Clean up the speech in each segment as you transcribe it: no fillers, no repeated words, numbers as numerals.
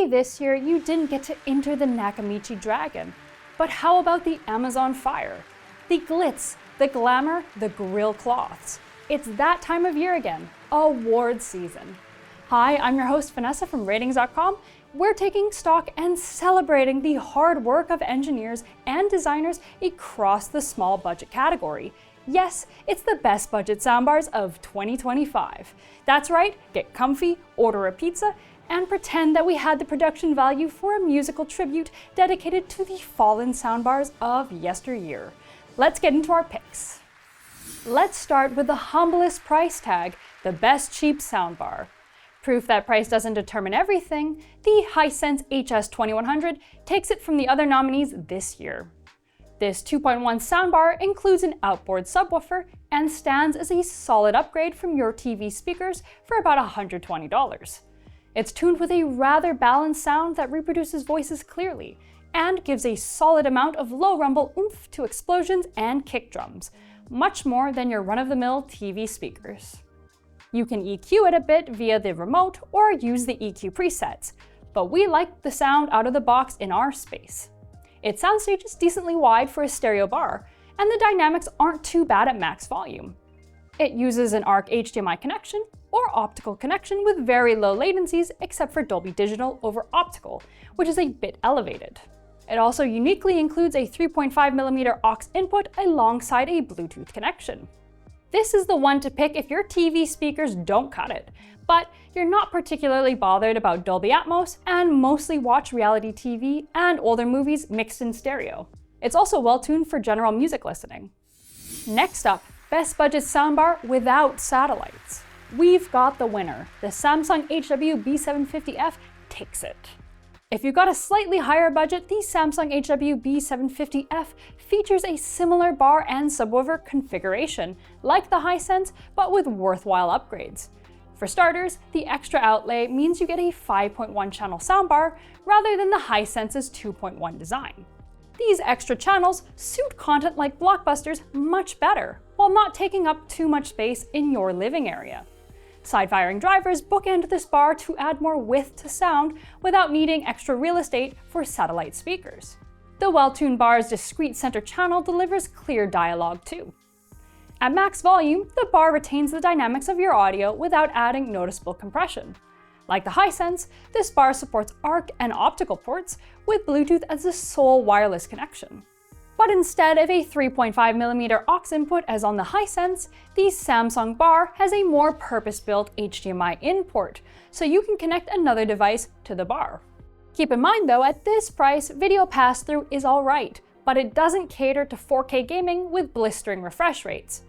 Maybe this year you didn't get to enter the Nakamichi Dragon, but how about the Amazon Fire? The glitz, the glamour, the grill cloths. It's that time of year again, awards season. Hi, I'm your host Vanessa from Ratings.com. We're taking stock and celebrating the hard work of engineers and designers across the small budget category. Yes, it's the best budget soundbars of 2025. That's right, get comfy, order a pizza, and pretend that we had the production value for a musical tribute dedicated to the fallen soundbars of yesteryear. Let's get into our picks. Let's start with the humblest price tag, the best cheap soundbar. Proof that price doesn't determine everything, the Hisense HS2100 takes it from the other nominees this year. This 2.1 soundbar includes an outboard subwoofer and stands as a solid upgrade from your TV speakers for about $120. It's tuned with a rather balanced sound that reproduces voices clearly and gives a solid amount of low rumble oomph to explosions and kick drums, much more than your run-of-the-mill TV speakers. You can EQ it a bit via the remote or use the EQ presets, but we like the sound out of the box in our space. Its soundstage is decently wide for a stereo bar, and the dynamics aren't too bad at max volume. It uses an ARC HDMI connection or optical connection with very low latencies except for Dolby Digital over optical, which is a bit elevated. It also uniquely includes a 3.5mm aux input alongside a Bluetooth connection. This is the one to pick if your TV speakers don't cut it, but you're not particularly bothered about Dolby Atmos and mostly watch reality TV and older movies mixed in stereo. It's also well tuned for general music listening. Next up, best budget soundbar without satellites. We've got the winner. The Samsung HW-B750F takes it. If you've got a slightly higher budget, the Samsung HW-B750F features a similar bar and subwoofer configuration, like the Hisense, but with worthwhile upgrades. For starters, the extra outlay means you get a 5.1 channel soundbar rather than the Hisense's 2.1 design. These extra channels suit content like blockbusters much better, while not taking up too much space in your living area. Side-firing drivers bookend this bar to add more width to sound without needing extra real estate for satellite speakers. The well-tuned bar's discrete center channel delivers clear dialogue too. At max volume, the bar retains the dynamics of your audio without adding noticeable compression. Like the Hisense, this bar supports ARC and optical ports, with Bluetooth as the sole wireless connection. But instead of a 3.5mm aux input as on the Hisense, the Samsung bar has a more purpose-built HDMI in port, so you can connect another device to the bar. Keep in mind though, at this price, video pass-through is alright, but it doesn't cater to 4K gaming with blistering refresh rates.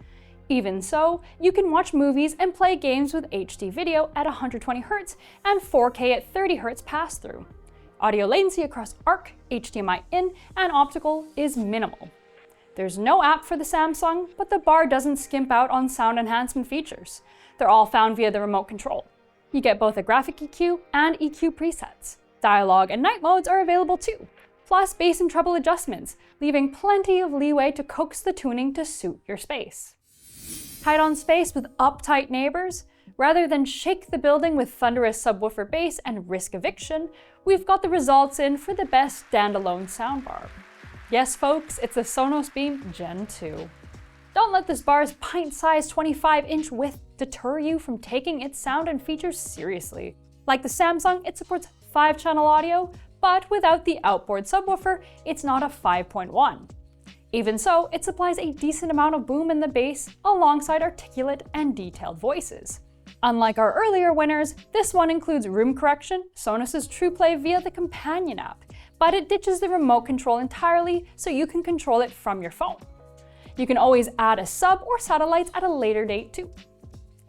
Even so, you can watch movies and play games with HD video at 120Hz and 4K at 30Hz pass-through. Audio latency across ARC, HDMI in, and optical is minimal. There's no app for the Samsung, but the bar doesn't skimp out on sound enhancement features. They're all found via the remote control. You get both a graphic EQ and EQ presets. Dialogue and night modes are available too, plus bass and treble adjustments, leaving plenty of leeway to coax the tuning to suit your space. Tight on space with uptight neighbors? Rather than shake the building with thunderous subwoofer bass and risk eviction, we've got the results in for the best standalone soundbar. Yes folks, it's the Sonos Beam Gen 2. Don't let this bar's pint-sized 25-inch width deter you from taking its sound and features seriously. Like the Samsung, it supports 5-channel audio, but without the outboard subwoofer, it's not a 5.1. Even so, it supplies a decent amount of boom in the bass alongside articulate and detailed voices. Unlike our earlier winners, this one includes room correction, Sonos' TruePlay via the companion app, but it ditches the remote control entirely so you can control it from your phone. You can always add a sub or satellites at a later date too.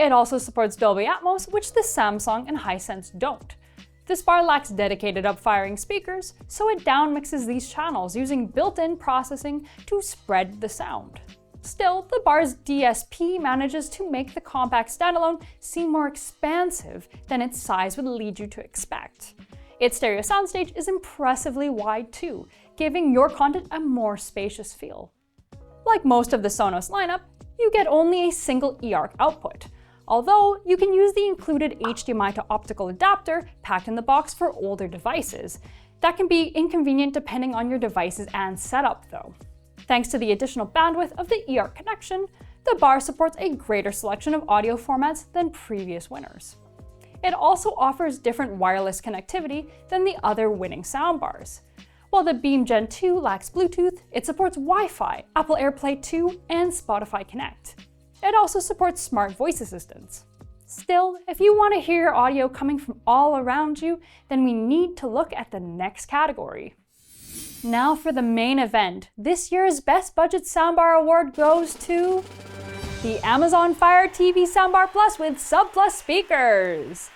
It also supports Dolby Atmos, which the Samsung and Hisense don't. This bar lacks dedicated up-firing speakers, so it downmixes these channels using built-in processing to spread the sound. Still, the bar's DSP manages to make the compact standalone seem more expansive than its size would lead you to expect. Its stereo soundstage is impressively wide too, giving your content a more spacious feel. Like most of the Sonos lineup, you get only a single eARC output. although you can use the included HDMI to optical adapter packed in the box for older devices. That can be inconvenient depending on your devices and setup though. Thanks to the additional bandwidth of the eARC connection, the bar supports a greater selection of audio formats than previous winners. It also offers different wireless connectivity than the other winning soundbars. While the Beam Gen 2 lacks Bluetooth, it supports Wi-Fi, Apple AirPlay 2, and Spotify Connect. It also supports smart voice assistants. Still, if you want to hear your audio coming from all around you, then we need to look at the next category. Now for the main event. This year's Best Budget Soundbar Award goes to the Amazon Fire TV Soundbar Plus with Sub Plus speakers.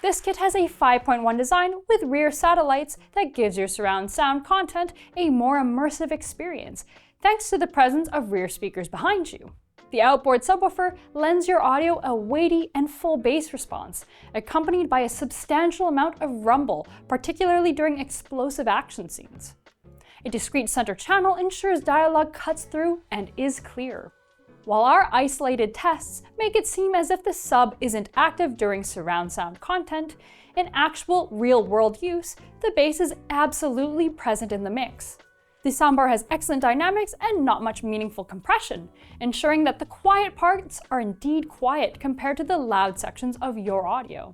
This kit has a 5.1 design with rear satellites that gives your surround sound content a more immersive experience, thanks to the presence of rear speakers behind you. The outboard subwoofer lends your audio a weighty and full bass response, accompanied by a substantial amount of rumble, particularly during explosive action scenes. A discrete center channel ensures dialogue cuts through and is clear. While our isolated tests make it seem as if the sub isn't active during surround sound content, in actual real-world use, the bass is absolutely present in the mix. The soundbar has excellent dynamics and not much meaningful compression, ensuring that the quiet parts are indeed quiet compared to the loud sections of your audio.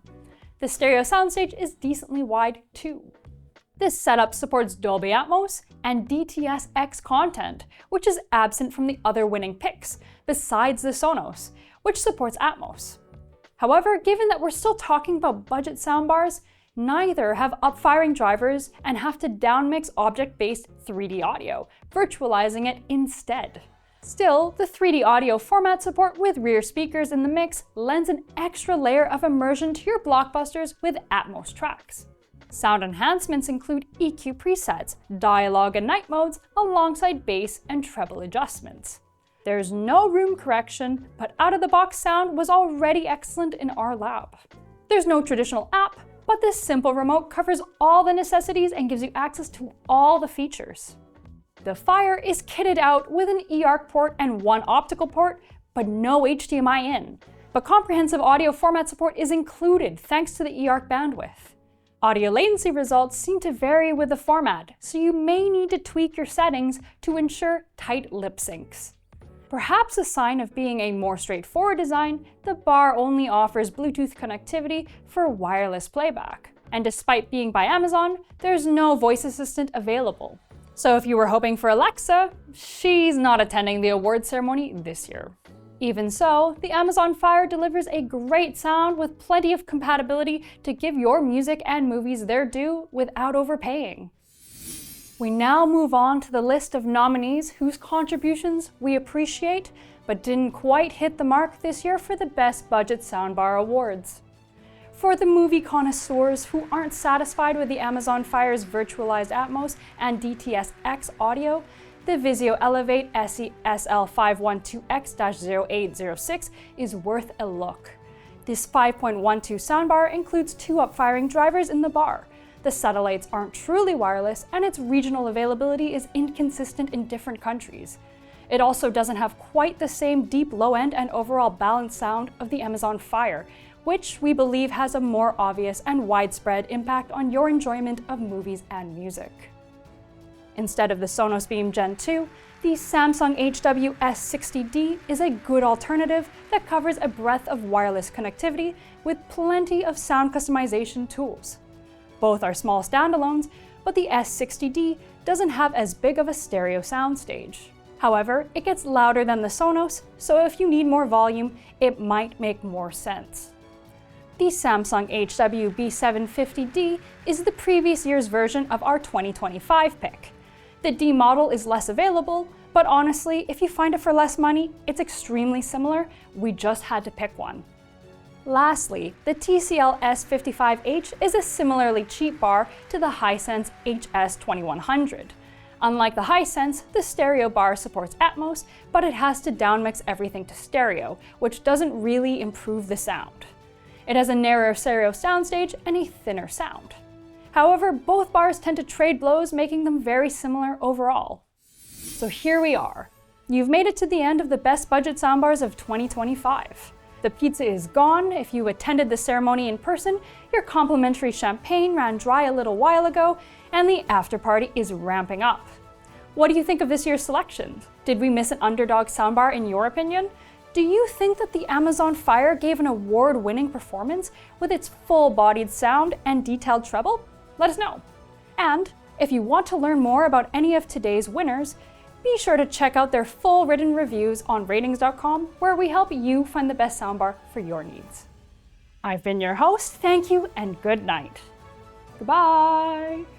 The stereo soundstage is decently wide too. This setup supports Dolby Atmos and DTS-X content, which is absent from the other winning picks, besides the Sonos, which supports Atmos. However, given that we're still talking about budget soundbars, neither have up-firing drivers and have to downmix object-based 3D audio, virtualizing it instead. Still, the 3D audio format support with rear speakers in the mix lends an extra layer of immersion to your blockbusters with Atmos tracks. Sound enhancements include EQ presets, dialogue and night modes, alongside bass and treble adjustments. There's no room correction, but out-of-the-box sound was already excellent in our lab. There's no traditional app, but this simple remote covers all the necessities and gives you access to all the features. The Fire is kitted out with an eARC port and one optical port, but no HDMI in. But comprehensive audio format support is included thanks to the eARC bandwidth. Audio latency results seem to vary with the format, so you may need to tweak your settings to ensure tight lip syncs. Perhaps a sign of being a more straightforward design, the bar only offers Bluetooth connectivity for wireless playback. And despite being by Amazon, there's no voice assistant available. So if you were hoping for Alexa, she's not attending the award ceremony this year. Even so, the Amazon Fire delivers a great sound with plenty of compatibility to give your music and movies their due without overpaying. We now move on to the list of nominees whose contributions we appreciate, but didn't quite hit the mark this year for the Best Budget Soundbar Awards. For the movie connoisseurs who aren't satisfied with the Amazon Fire's virtualized Atmos and DTS-X audio, the Vizio Elevate SE SL512X-0806 is worth a look. This 5.12 soundbar includes two up-firing drivers in the bar. The satellites aren't truly wireless, and its regional availability is inconsistent in different countries. It also doesn't have quite the same deep low end and overall balanced sound of the Amazon Fire, which we believe has a more obvious and widespread impact on your enjoyment of movies and music. Instead of the Sonos Beam Gen 2, the Samsung HW S60D is a good alternative that covers a breadth of wireless connectivity with plenty of sound customization tools. Both are small standalones, but the S60D doesn't have as big of a stereo soundstage. However, it gets louder than the Sonos, so if you need more volume, it might make more sense. The Samsung HW B750D is the previous year's version of our 2025 pick. The D model is less available, but honestly, if you find it for less money, it's extremely similar. We just had to pick one. Lastly, the TCL S55H is a similarly cheap bar to the Hisense HS2100. Unlike the Hisense, the stereo bar supports Atmos, but it has to downmix everything to stereo, which doesn't really improve the sound. It has a narrower stereo soundstage and a thinner sound. However, both bars tend to trade blows, making them very similar overall. So here we are. You've made it to the end of the Best Budget Soundbars of 2025. The pizza is gone if you attended the ceremony in person, your complimentary champagne ran dry a little while ago, and the after party is ramping up. What do you think of this year's selection? Did we miss an underdog soundbar in your opinion? Do you think that the Amazon Fire gave an award-winning performance with its full-bodied sound and detailed treble? Let us know. And if you want to learn more about any of today's winners, be sure to check out their full written reviews on ratings.com, where we help you find the best soundbar for your needs. I've been your host, thank you, and good night. Goodbye!